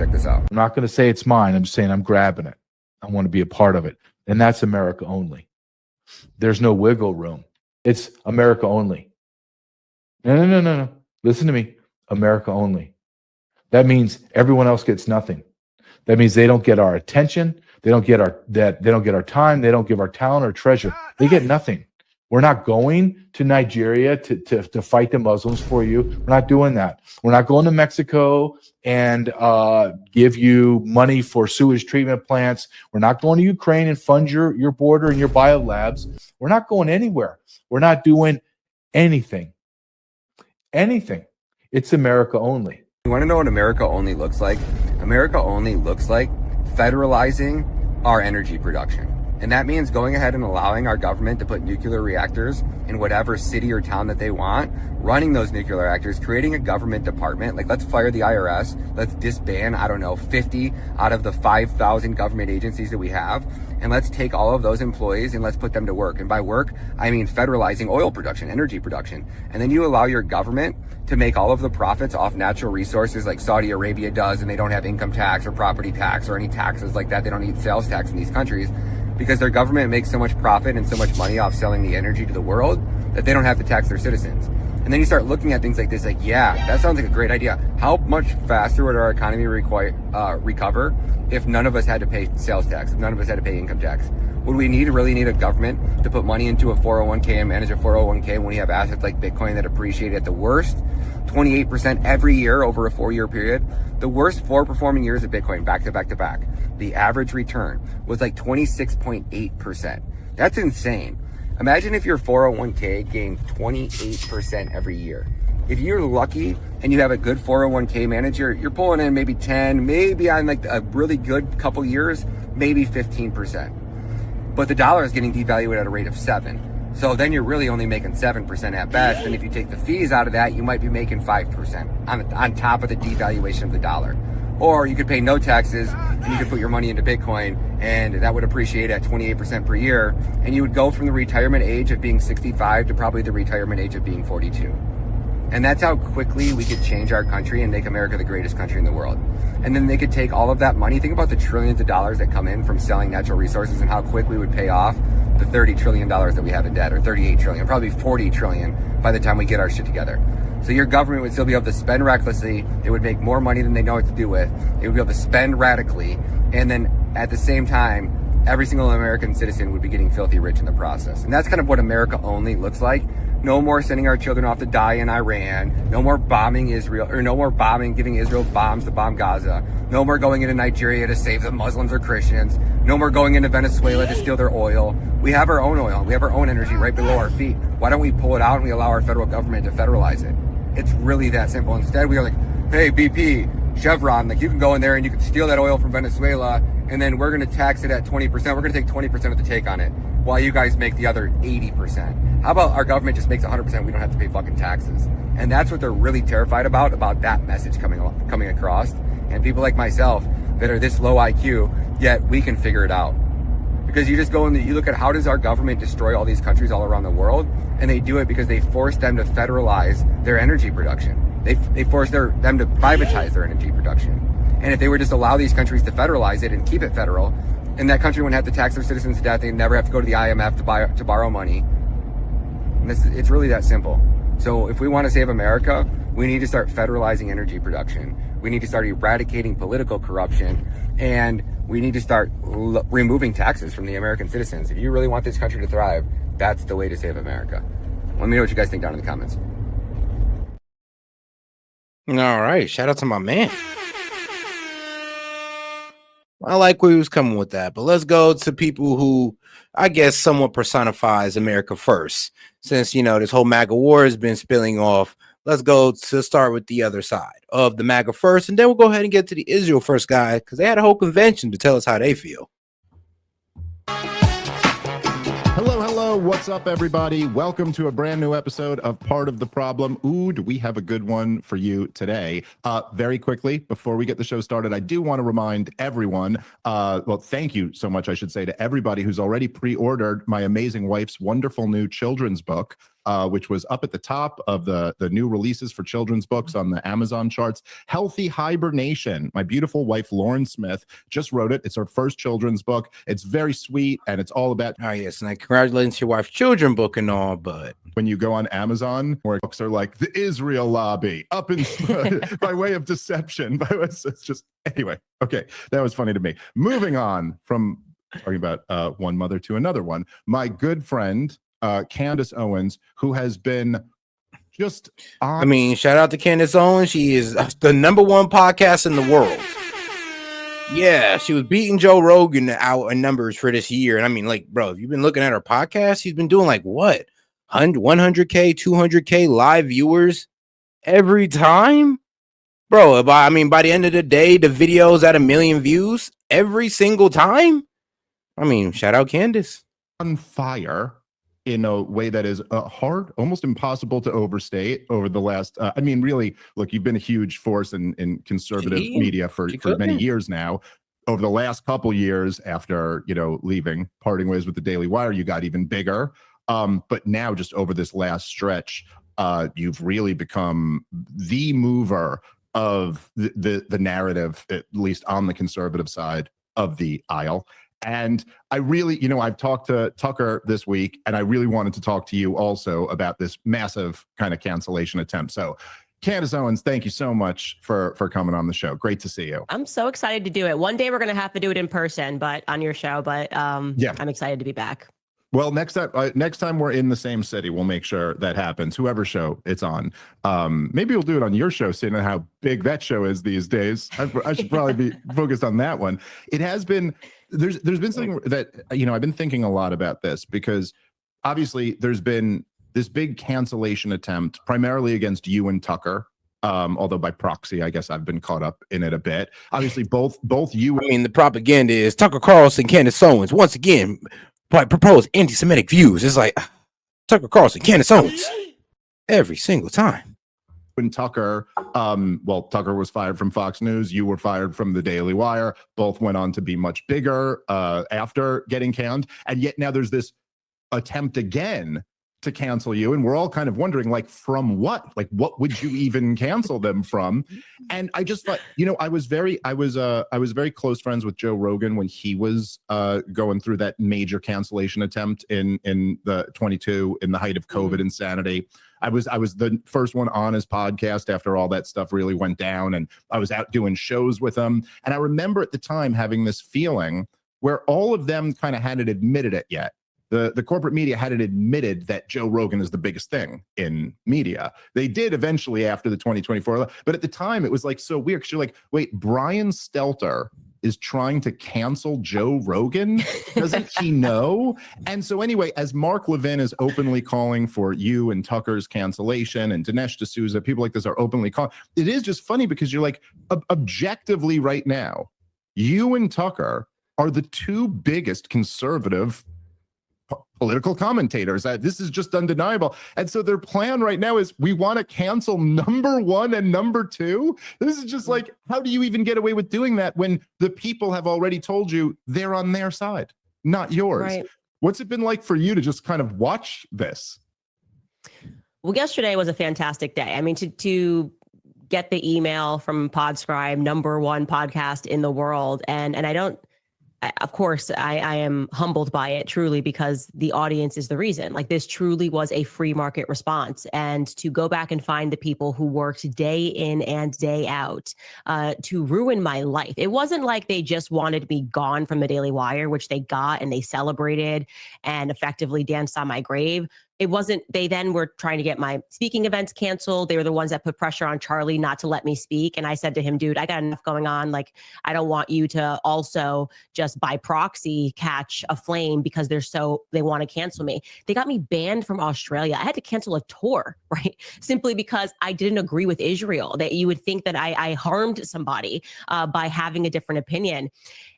check this out. I'm not going to say it's mine. I'm just saying I'm grabbing it. I want to be a part of it. And that's America only. There's no wiggle room. It's America only. No. Listen to me. America only. That means everyone else gets nothing. That means they don't get our attention. They don't get our time. They don't give our talent or treasure. They get nothing. We're not going to Nigeria to fight the Muslims for you. We're not doing that. We're not going to Mexico and give you money for sewage treatment plants. We're not going to Ukraine and fund your border and your biolabs. We're not going anywhere. We're not doing anything. Anything. It's America only. You want to know what America only looks like? America only looks like federalizing our energy production. And that means going ahead and allowing our government to put nuclear reactors in whatever city or town that they want, running those nuclear reactors, creating a government department. Like, let's fire the IRS. Let's disband, 50 out of the 5,000 government agencies that we have. And let's take all of those employees and let's put them to work. And by work, I mean federalizing oil production, energy production. And then you allow your government to make all of the profits off natural resources like Saudi Arabia does, and they don't have income tax or property tax or any taxes like that. They don't need sales tax in these countries, because their government makes so much profit and so much money off selling the energy to the world that they don't have to tax their citizens. And then you start looking at things like this, like, yeah, that sounds like a great idea. How much faster would our economy recover if none of us had to pay sales tax, if none of us had to pay income tax? Would we really need a government to put money into a 401k and manage a 401k when we have assets like Bitcoin that appreciate at the worst 28% every year over a 4-year period? The worst 4 performing years of Bitcoin, back to back to back, the average return was like 26.8%. That's insane. Imagine if your 401k gained 28% every year. If you're lucky and you have a good 401k manager, you're pulling in maybe 10, maybe on like a really good couple years, maybe 15%. But the dollar is getting devalued at a rate of 7. So then you're really only making 7% at best. And if you take the fees out of that, you might be making 5% on top of the devaluation of the dollar. Or you could pay no taxes and you could put your money into Bitcoin, and that would appreciate at 28% per year. And you would go from the retirement age of being 65 to probably the retirement age of being 42. And that's how quickly we could change our country and make America the greatest country in the world. And then they could take all of that money. Think about the trillions of dollars that come in from selling natural resources and how quick we would pay off the $30 trillion that we have in debt, or 38 trillion, probably 40 trillion by the time we get our shit together. So your government would still be able to spend recklessly. It would make more money than they know what to do with. It would be able to spend radically. And then at the same time, every single American citizen would be getting filthy rich in the process. And that's kind of what America only looks like. No more sending our children off to die in Iran. No more bombing Israel, or no more giving Israel bombs to bomb Gaza. No more going into Nigeria to save the Muslims or Christians. No more going into Venezuela to steal their oil. We have our own oil. We have our own energy right below our feet. Why don't we pull it out and we allow our federal government to federalize it? It's really that simple. Instead, we are like, hey, BP, Chevron, like, you can go in there and you can steal that oil from Venezuela, and then we're going to tax it at 20%. We're going to take 20% of the take on it, while you guys make the other 80%. How about our government just makes 100%? We don't have to pay fucking taxes. And that's what they're really terrified about that message coming across. And people like myself that are this low IQ, yet we can figure it out. Because you just go and you look at how does our government destroy all these countries all around the world, and they do it because they force them to federalize their energy production. They force them to privatize their energy production. And if they were just allow these countries to federalize it and keep it federal, and that country wouldn't have to tax their citizens to death, they'd never have to go to the IMF to borrow money. And it's really that simple. So if we want to save America, we need to start federalizing energy production. We need to start eradicating political corruption, and we need to start removing taxes from the American citizens. If you really want this country to thrive, that's the way to save America. Let me know what you guys think down in the comments. All right. Shout out to my man. I like where he was coming with that, but let's go to people who I guess somewhat personifies America first. Since, this whole MAGA war has been spilling off, let's go to start with the other side of the MAGA first, and then we'll go ahead and get to the Israel first guy, because they had a whole convention to tell us how they feel. Hello, what's up, everybody? Welcome to a brand new episode of Part of the Problem. Ooh, do we have a good one for you today. Very quickly, before we get the show started, I do want to remind everyone, thank you so much, I should say, to everybody who's already pre-ordered my amazing wife's wonderful new children's book. which was up at the top of the new releases for children's books on the Amazon charts. Healthy Hibernation. My beautiful wife, Lauren Smith, just wrote it. It's her first children's book. It's very sweet, and it's all about... Oh, yes. And congratulations to your wife's children book and all, but... When you go on Amazon, where books are like the Israel lobby, up in by way of deception. It's just... Anyway, okay. That was funny to me. Moving on from talking about one mother to another one. My good friend, Candace Owens, who has been just on... I mean, shout out to Candace Owens. She is the #1 podcast in the world. Yeah, she was beating Joe Rogan out in numbers for this year. And I mean, like, bro, if you've been looking at her podcast, she's been doing like what? 100K, 200K live viewers every time? Bro, by the end of the day, the video's at 1 million views every single time. I mean, shout out Candace. On fire in a way that is hard, almost impossible to overstate over the last, really, look, you've been a huge force in conservative media for many years now. Over the last couple years after, leaving, parting ways with the Daily Wire, you got even bigger. But now just over this last stretch, you've really become the mover of the narrative, at least on the conservative side of the aisle. And I really, I've talked to Tucker this week, and I really wanted to talk to you also about this massive kind of cancellation attempt. So Candace Owens, thank you so much for coming on the show. Great to see you. I'm so excited to do it. One day we're going to have to do it in person, but on your show, but yeah, I'm excited to be back. Well, next time we're in the same city, we'll make sure that happens. Whoever show it's on, maybe we'll do it on your show, seeing how big that show is these days. I should probably be focused on that one. It has been there's been something that I've been thinking a lot about this, because obviously there's been this big cancellation attempt primarily against you and Tucker. Although by proxy, I guess I've been caught up in it a bit. Obviously, both you. I mean, the propaganda is Tucker Carlson, Candace Owens once again propose anti-Semitic views. It's like Tucker Carlson, Candace Owens, every single time. When Tucker, Tucker was fired from Fox News. You were fired from the Daily Wire. Both went on to be much bigger after getting canned. And yet now there's this attempt again to cancel you, and we're all kind of wondering, like, from what? Like, what would you even cancel them from? And I just thought, I was very close friends with Joe Rogan when he was going through that major cancellation attempt in the 22 in the height of COVID insanity. I was the first one on his podcast after all that stuff really went down, and I was out doing shows with him. And I remember at the time having this feeling where all of them kind of hadn't admitted it yet. The corporate media hadn't admitted that Joe Rogan is the biggest thing in media. They did eventually after the 2024, but at the time it was like so weird, because you're like, wait, Brian Stelter is trying to cancel Joe Rogan? Doesn't he know? And so anyway, as Mark Levin is openly calling for you and Tucker's cancellation, and Dinesh D'Souza, people like this are openly calling, it is just funny because you're like, objectively right now, you and Tucker are the two biggest conservative political commentators. This is just undeniable. And so their plan right now is, we want to cancel #1 and #2. This is just like, how do you even get away with doing that when the people have already told you they're on their side, not yours? Right. What's it been like for you to just kind of watch this? Well, yesterday was a fantastic day. I mean, to get the email from Podscribe, #1 podcast in the world. And of course, I am humbled by it, truly, because the audience is the reason. Like, this truly was a free market response. And to go back and find the people who worked day in and day out to ruin my life. It wasn't like they just wanted me gone from the Daily Wire, which they got and they celebrated and effectively danced on my grave. It wasn't, they then were trying to get my speaking events canceled. They were the ones that put pressure on Charlie not to let me speak. And I said to him, dude, I got enough going on. Like, I don't want you to also just by proxy catch a flame because they want to cancel me. They got me banned from Australia. I had to cancel a tour, right? Simply because I didn't agree with Israel. That you would think that I harmed somebody by having a different opinion.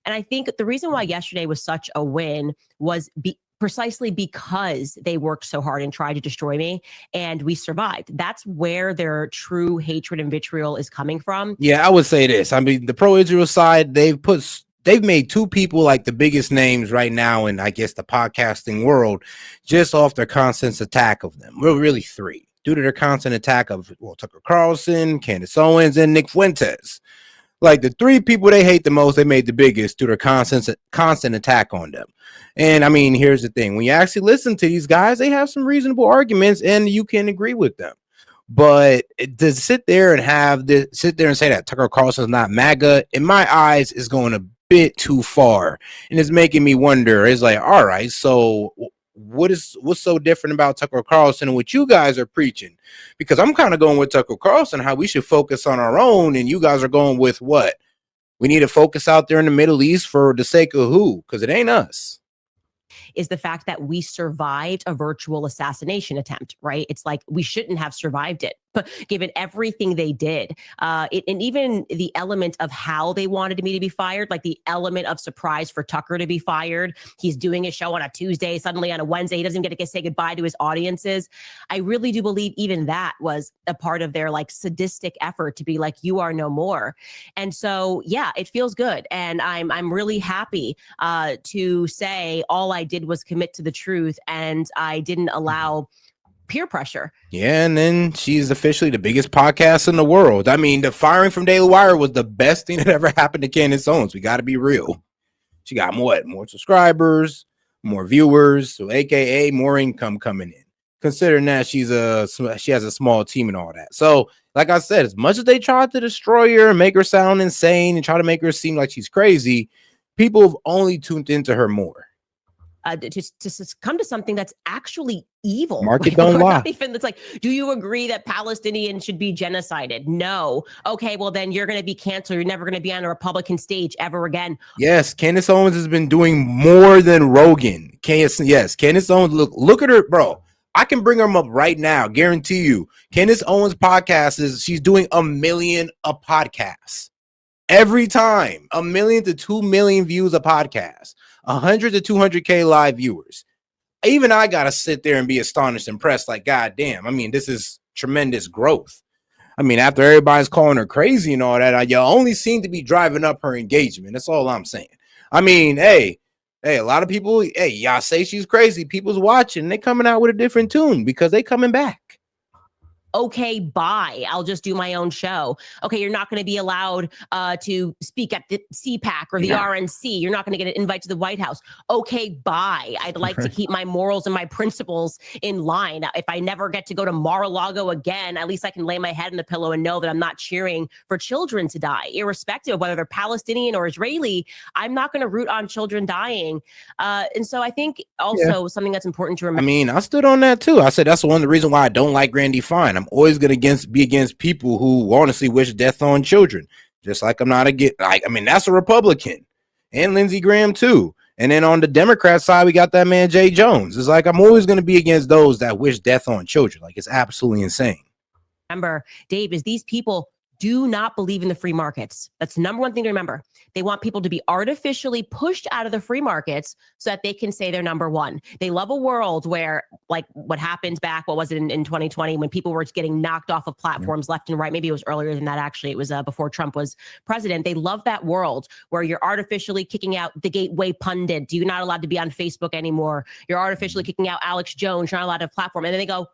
And I think the reason why yesterday was such a win was precisely because they worked so hard and tried to destroy me, and we survived. That's where their true hatred and vitriol is coming from. Yeah, I would say this. I mean, the pro-Israel side, they've put they've made two people like the biggest names right now in, I guess, the podcasting world, just off their constant attack of them. Well, really three, due to their constant attack of Tucker Carlson, Candace Owens, and Nick Fuentes. Like the three people they hate the most, they made the biggest due to their constant attack on them. And I mean, here's the thing: when you actually listen to these guys, they have some reasonable arguments, and you can agree with them. But to sit there and say that Tucker Carlson is not MAGA, in my eyes, is going a bit too far, and it's making me wonder. It's like, all right, so what's so different about Tucker Carlson and what you guys are preaching? Because I'm kind of going with Tucker Carlson, how we should focus on our own, and you guys are going with what? We need to focus out there in the Middle East for the sake of who? Because it ain't us. Is the fact that we survived a virtual assassination attempt, right? It's like we shouldn't have survived it, but given everything they did, and even the element of how they wanted me to be fired, like the element of surprise for Tucker to be fired. He's doing a show on a Tuesday, suddenly on a Wednesday, he doesn't even get to say goodbye to his audiences. I really do believe even that was a part of their like sadistic effort to be like, you are no more. And so, yeah, it feels good. And I'm really happy to say all I did was commit to the truth, and I didn't allow peer pressure. Yeah, and then she's officially the biggest podcast in the world. I mean, the firing from Daily Wire was the best thing that ever happened to Candace Owens. We got to be real. She got more subscribers, more viewers, so AKA more income coming in. Considering that she has a small team and all that. So, like I said, as much as they tried to destroy her and make her sound insane and try to make her seem like she's crazy, people have only tuned into her more. To come to something that's actually evil. Market don't lie. It's like, do you agree that Palestinians should be genocided? No. Okay, well then you're going to be canceled. You're never going to be on a Republican stage ever again. Yes, Candace Owens has been doing more than Rogan. Candace Owens, look at her, bro. I can bring her up right now. Guarantee you. Candace Owens' podcast she's doing 1 million a podcast. Every time, 1 million to 2 million views a podcast. 100 to 200K live viewers. Even I gotta sit there and be astonished, impressed, like, God damn. I mean, this is tremendous growth. I mean, after everybody's calling her crazy and all that, you only seem to be driving up her engagement. That's all I'm saying. I mean, hey, a lot of people, y'all say she's crazy. People's watching. They coming out with a different tune because they coming back. Okay, bye. I'll just do my own show. Okay, you're not going to be allowed to speak at the CPAC or the RNC. You're not going to get an invite to the White House. Okay, bye. I'd like to keep my morals and my principles in line. If I never get to go to Mar-a-Lago again, at least I can lay my head on the pillow and know that I'm not cheering for children to die, irrespective of whether they're Palestinian or Israeli. I'm not going to root on children dying. And so I think also something that's important to remember. I mean, I stood on that too. I said that's one of the reasons why I don't like Randy Fine. I'm always going to be against people who honestly wish death on children. Just like I'm not against, that's a Republican, and Lindsey Graham too. And then on the Democrat side, we got that man Jay Jones. It's like I'm always going to be against those that wish death on children. Like, it's absolutely insane. Remember, Dave, is these people do not believe in the free markets. That's the number one thing to remember. They want people to be artificially pushed out of the free markets so that they can say they're number one. They love a world where, like what happened back, what was it in 2020, when people were getting knocked off of platforms left and right. Maybe it was earlier than that, actually. It was before Trump was president. They love that world where you're artificially kicking out the Gateway Pundit. You're not allowed to be on Facebook anymore. You're artificially kicking out Alex Jones. You're not allowed to platform. And then they go,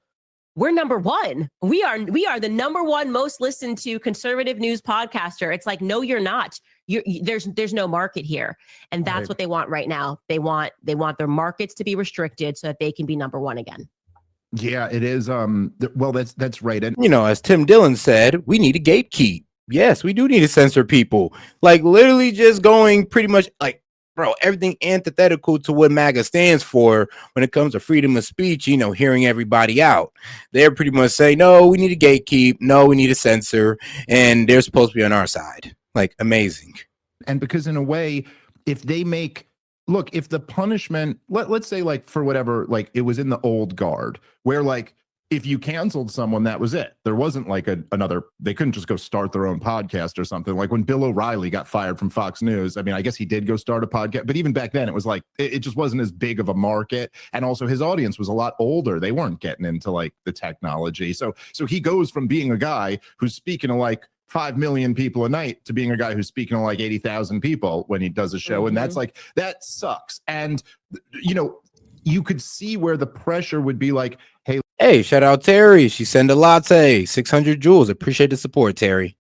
we're number one. We are the number one most listened to conservative news podcaster. It's like, no, you're not. There's no market here. And that's what they want right now. They want their markets to be restricted so that they can be number one again. Yeah, it is. Well, that's right. And as Tim Dillon said, we need a gatekeep. Yes, we do need to censor people. Like, literally just going pretty much like, bro, everything antithetical to what MAGA stands for when it comes to freedom of speech, hearing everybody out. They're pretty much saying, no, we need to gatekeep. No, we need to censor. And they're supposed to be on our side. Like, amazing. And because in a way, if they if the punishment, let's say like for whatever, like it was in the old guard where like, if you canceled someone, that was it. There wasn't like another, they couldn't just go start their own podcast or something. Like when Bill O'Reilly got fired from Fox News, I mean, I guess he did go start a podcast, but even back then it was like, it just wasn't as big of a market. And also his audience was a lot older. They weren't getting into like the technology. So he goes from being a guy who's speaking to like 5 million people a night to being a guy who's speaking to like 80,000 people when he does a show. And that's like, that sucks. And, you know, you could see where the pressure would be like, hey, shout out Terry. She sent a latte, 600 joules. Appreciate the support, Terry.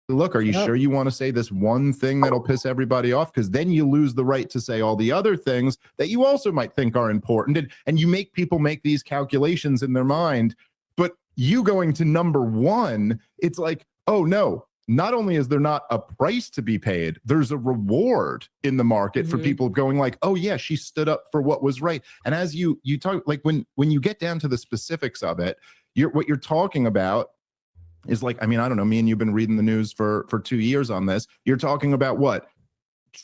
Look, are you sure you want to say this one thing that'll piss everybody off? Because then you lose the right to say all the other things that you also might think are important. And you make people make these calculations in their mind. But you going to number one, it's like, oh no, not only is there not a price to be paid, there's a reward in the market for people going like, oh yeah, she stood up for what was right. And as you talk, like when you get down to the specifics of it, what you're talking about is like, I mean, I don't know, me and you've been reading the news for 2 years on this. You're talking about what?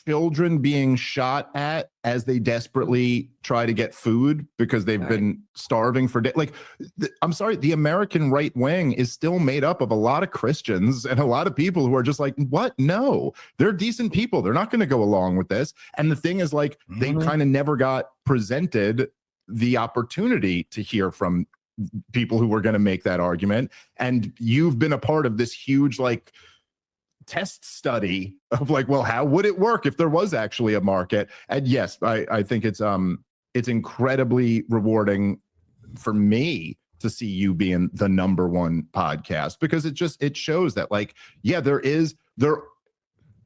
Children being shot at as they desperately try to get food because they've been starving for days. Like, I'm sorry, the American right wing is still made up of a lot of Christians and a lot of people who are just like, what? No, they're decent people. They're not going to go along with this. And the thing is, like, they kind of never got presented the opportunity to hear from people who were going to make that argument. And you've been a part of this huge, like, test study of like, well, how would it work if there was actually a market? And yes, I think it's incredibly rewarding for me to see you being the number one podcast, because it shows that, like, yeah,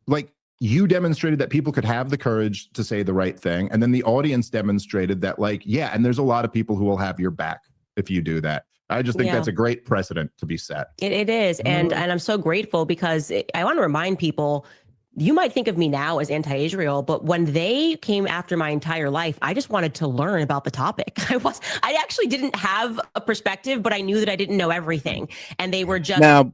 like, you demonstrated that people could have the courage to say the right thing, and then the audience demonstrated that, like, yeah, and there's a lot of people who will have your back if you do that. I just think that's a great precedent to be set. It is. And I'm so grateful, because I want to remind people, you might think of me now as anti-Israel, but when they came after my entire life, I just wanted to learn about the topic. I actually didn't have a perspective, but I knew that I didn't know everything. And they were just... Now,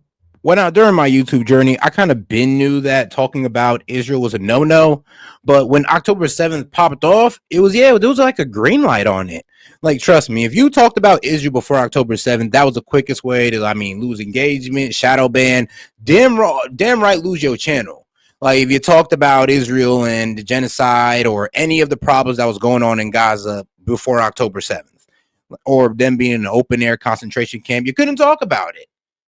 during my YouTube journey, I kind of knew that talking about Israel was a no-no, but when October 7th popped off, there was like a green light on it. Like, trust me, if you talked about Israel before October 7th, that was the quickest way to, lose engagement, shadow ban, damn right, lose your channel. Like, if you talked about Israel and the genocide or any of the problems that was going on in Gaza before October 7th, or them being in an open air concentration camp, you couldn't talk about it.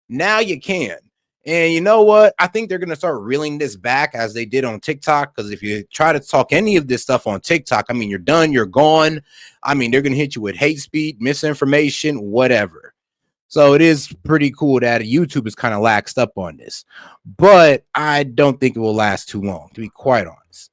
Now you can. And you know what? I think they're going to start reeling this back as they did on TikTok, because if you try to talk any of this stuff on TikTok, I mean, you're done, you're gone. I mean, they're going to hit you with hate speech, misinformation, whatever. So it is pretty cool that YouTube is kind of laxed up on this, but I don't think it will last too long, to be quite honest.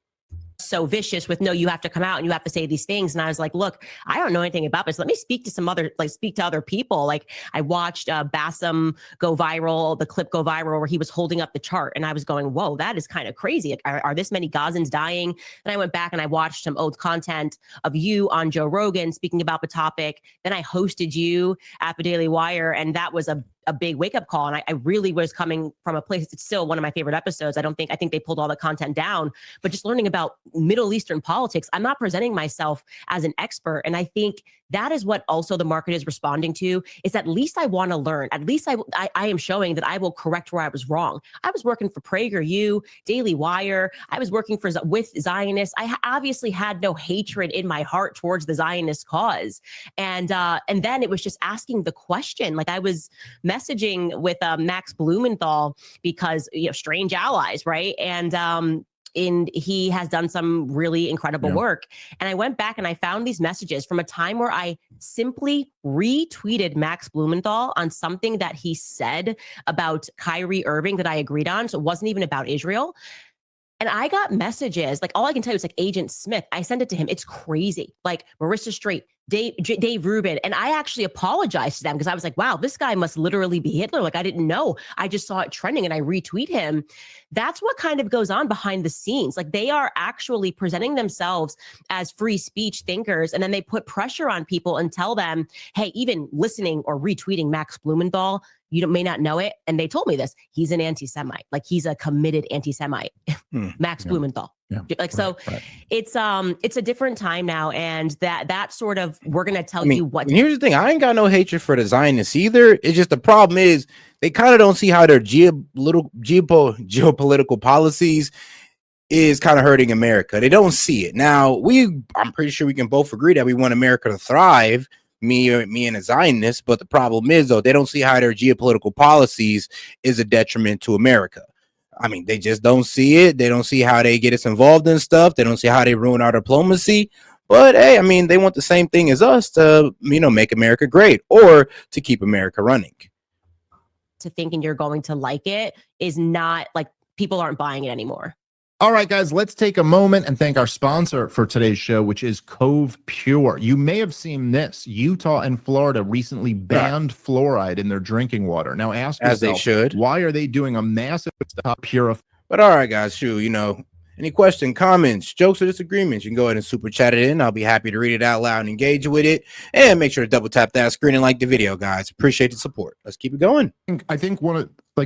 So vicious with, no, you have to come out and you have to say these things. And I was like, look, I don't know anything about this. Let me speak to other people. Like, I watched Bassem go viral, the clip go viral where he was holding up the chart. And I was going, whoa, that is kind of crazy. Like, are this many Gazans dying? Then I went back and I watched some old content of you on Joe Rogan speaking about the topic. Then I hosted you at the Daily Wire. And that was a big wake-up call. And I really was coming from a place, it's still one of my favorite episodes. I think they pulled all the content down, but just learning about Middle Eastern politics. I'm not presenting myself as an expert. And I think that is what also the market is responding to, is at least I want to learn. At least I am showing that I will correct where I was wrong. I was working for PragerU, Daily Wire. I was working with Zionists. I obviously had no hatred in my heart towards the Zionist cause. And then it was just asking the question. Like, I was messaging with Max Blumenthal, because, strange allies, right? And he has done some really incredible work. And I went back and I found these messages from a time where I simply retweeted Max Blumenthal on something that he said about Kyrie Irving that I agreed on. So it wasn't even about Israel. And I got messages, like, all I can tell you is, like, Agent Smith, I sent it to him. It's crazy. Like, Marissa Strait, Dave Rubin. And I actually apologized to them, because I was like, wow, this guy must literally be Hitler. Like, I didn't know. I just saw it trending and I retweet him. That's what kind of goes on behind the scenes. Like, they are actually presenting themselves as free speech thinkers. And then they put pressure on people and tell them, hey, even listening or retweeting Max Blumenthal, you may not know it. And they told me this. He's an anti-Semite. Like, he's a committed anti-Semite. Max Blumenthal. Yeah. Like, so it's a different time now. And that sort of, we're going to tell you what. And here's the thing. I ain't got no hatred for the Zionists either. It's just the problem is they kind of don't see how their geopolitical policies is kind of hurting America. They don't see it. Now, I'm pretty sure we can both agree that we want America to thrive. me and a Zionist, but the problem is though they don't see how their geopolitical policies is a detriment to America. I mean, they just don't see it. They don't see how they get us involved in stuff. They don't see how they ruin our diplomacy. But hey, I mean, they want the same thing as us to, make America great or to keep America running. To thinking you're going to like it is not like people aren't buying it anymore. All right, guys, let's take a moment and thank our sponsor for today's show, which is Cove Pure. You may have seen this. Utah and Florida recently banned fluoride in their drinking water. Now, ask yourself, as they should, why are they doing a massive stop purify? But all right, guys, any question, comments, jokes, or disagreements, you can go ahead and super chat it in. I'll be happy to read it out loud and engage with it. And make sure to double tap that screen and like the video, guys. Appreciate the support. Let's keep it going. I think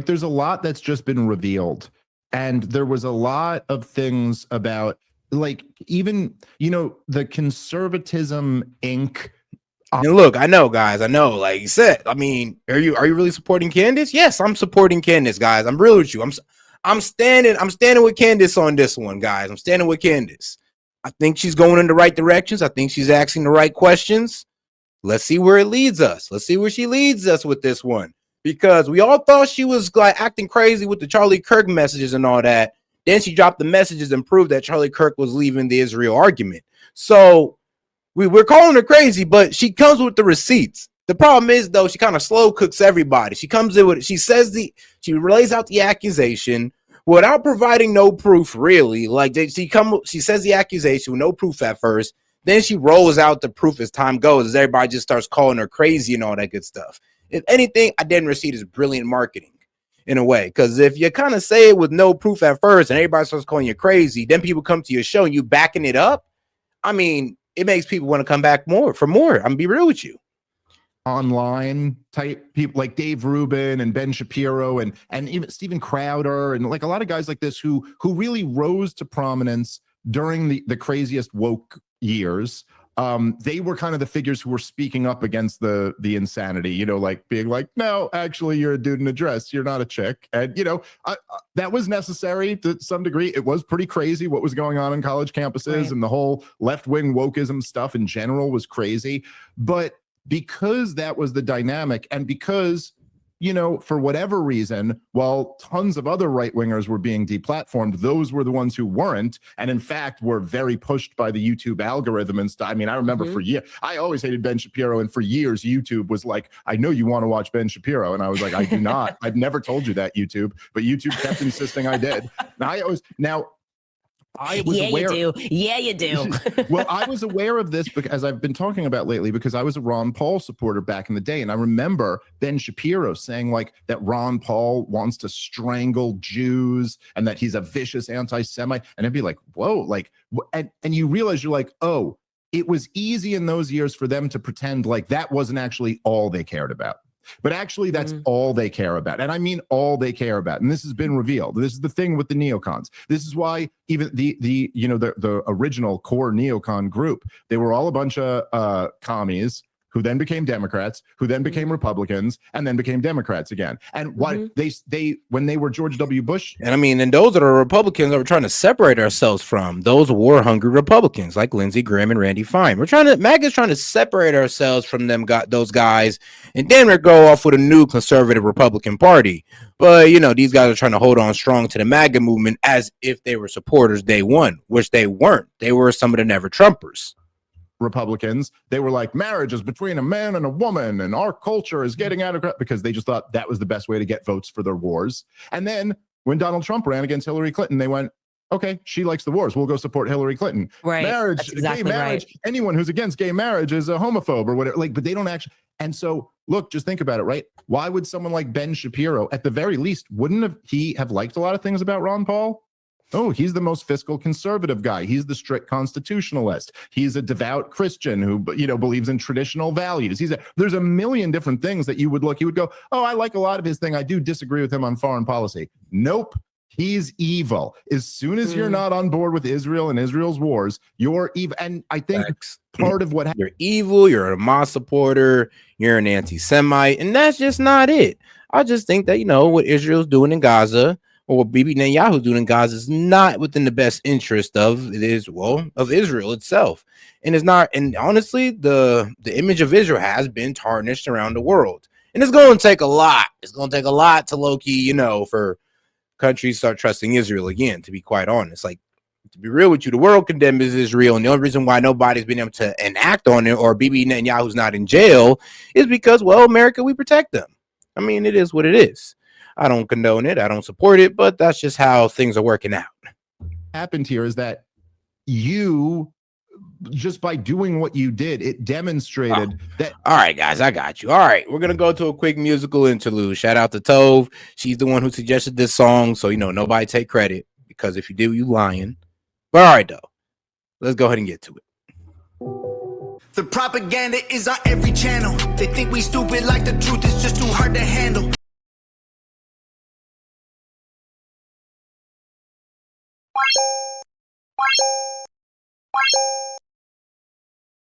there's a lot that's just been revealed. And there was a lot of things about, even, the Conservatism Inc. And look, I know, guys, like you said, I mean, are you really supporting Candace? Yes, I'm supporting Candace, guys. I'm real with you. I'm standing with Candace on this one, guys. I'm standing with Candace. I think she's going in the right directions. I think she's asking the right questions. Let's see where it leads us. Let's see where she leads us with this one. Because we all thought she was acting crazy with the Charlie Kirk messages and all that. Then she dropped the messages and proved that Charlie Kirk was leaving the Israel argument. So we're calling her crazy, but she comes with the receipts. The problem is, though, she kind of slow cooks everybody. She comes in with she relays out the accusation without providing no proof, really. She says the accusation with no proof at first. Then she rolls out the proof as time goes, as everybody just starts calling her crazy and all that good stuff. If anything, I didn't receive as brilliant marketing in a way, because if you kind of say it with no proof at first and everybody starts calling you crazy, then people come to your show and you backing it up. I mean, it makes people want to come back for more. I'm gonna be real with you. Online type people like Dave Rubin and Ben Shapiro and even Steven Crowder and a lot of guys like this who really rose to prominence during the craziest woke years. They were kind of the figures who were speaking up against the insanity, being like, no, actually, you're a dude in a dress. You're not a chick. And, that was necessary to some degree. It was pretty crazy what was going on in college campuses, right? And the whole left-wing wokeism stuff in general was crazy. But because that was the dynamic, and because, for whatever reason, while tons of other right-wingers were being deplatformed, those were the ones who weren't, and in fact were very pushed by the YouTube algorithm and stuff. I mean, I remember for years, I always hated Ben Shapiro, and for years YouTube was like, I know you want to watch Ben Shapiro, and I was like, I do not. I've never told you that, YouTube, but YouTube kept insisting I did. I was aware. You do. Yeah, you do. Well, I was aware of this because, as I've been talking about lately, because I was a Ron Paul supporter back in the day. And I remember Ben Shapiro saying that Ron Paul wants to strangle Jews and that he's a vicious anti-Semite. And I'd be like, whoa, and you realize you're like, oh, it was easy in those years for them to pretend that wasn't actually all they cared about. But actually, that's all they care about. And I mean all they care about. And this has been revealed. This is the thing with the neocons. This is why even the original core neocon group, they were all a bunch of commies who then became Democrats, who then became Republicans, and then became Democrats again. And what they when they were George W. Bush. And I mean, and those are the Republicans that we're trying to separate ourselves from. Those war-hungry Republicans like Lindsey Graham and Randy Fine. MAGA's trying to separate ourselves from those guys, and then we go off with a new conservative Republican Party. But, these guys are trying to hold on strong to the MAGA movement as if they were supporters day one, which they weren't. They were some of the never-Trumpers. Republicans, they were like, marriage is between a man and a woman, and our culture is getting out of, because they just thought that was the best way to get votes for their wars. And then when Donald Trump ran against Hillary Clinton, they went, okay, she likes the wars, we'll go support Hillary Clinton. Right. Marriage, exactly gay marriage, right. Anyone who's against gay marriage is a homophobe or whatever. But they don't actually. And so, look, just think about it, right? Why would someone like Ben Shapiro, at the very least, wouldn't he have liked a lot of things about Ron Paul? Oh, he's the most fiscal conservative guy. He's the strict constitutionalist. He's a devout Christian who, believes in traditional values. There's a million different things that he would go, oh, I like a lot of his thing. I do disagree with him on foreign policy. Nope. He's evil. As soon as you're not on board with Israel and Israel's wars, you're evil. And I think part of what you're evil, you're a Hamas supporter, you're an anti-Semite, and that's just not it. I just think that, what Israel's doing in Gaza, or what Bibi Netanyahu doing in Gaza is not within the best interest of Israel itself. And it's not, and honestly, the image of Israel has been tarnished around the world. And it's going to take a lot. It's going to take a lot to low-key, for countries start trusting Israel again, to be quite honest. Like, to be real with you, the world condemns Israel, and the only reason why nobody's been able to enact on it, or Bibi Netanyahu's not in jail, is because, America, we protect them. I mean, it is what it is. I don't condone it. I don't support it, but that's just how things are working out. Happened here is that you, just by doing what you did, it demonstrated that. All right, guys, I got you. All right, we're gonna go to a quick musical interlude. Shout out to Tove. She's the one who suggested this song, so nobody take credit, because if you do, you lying. But all right, though, let's go ahead and get to it. The propaganda is on every channel. They think we stupid, like the truth is just too hard to handle.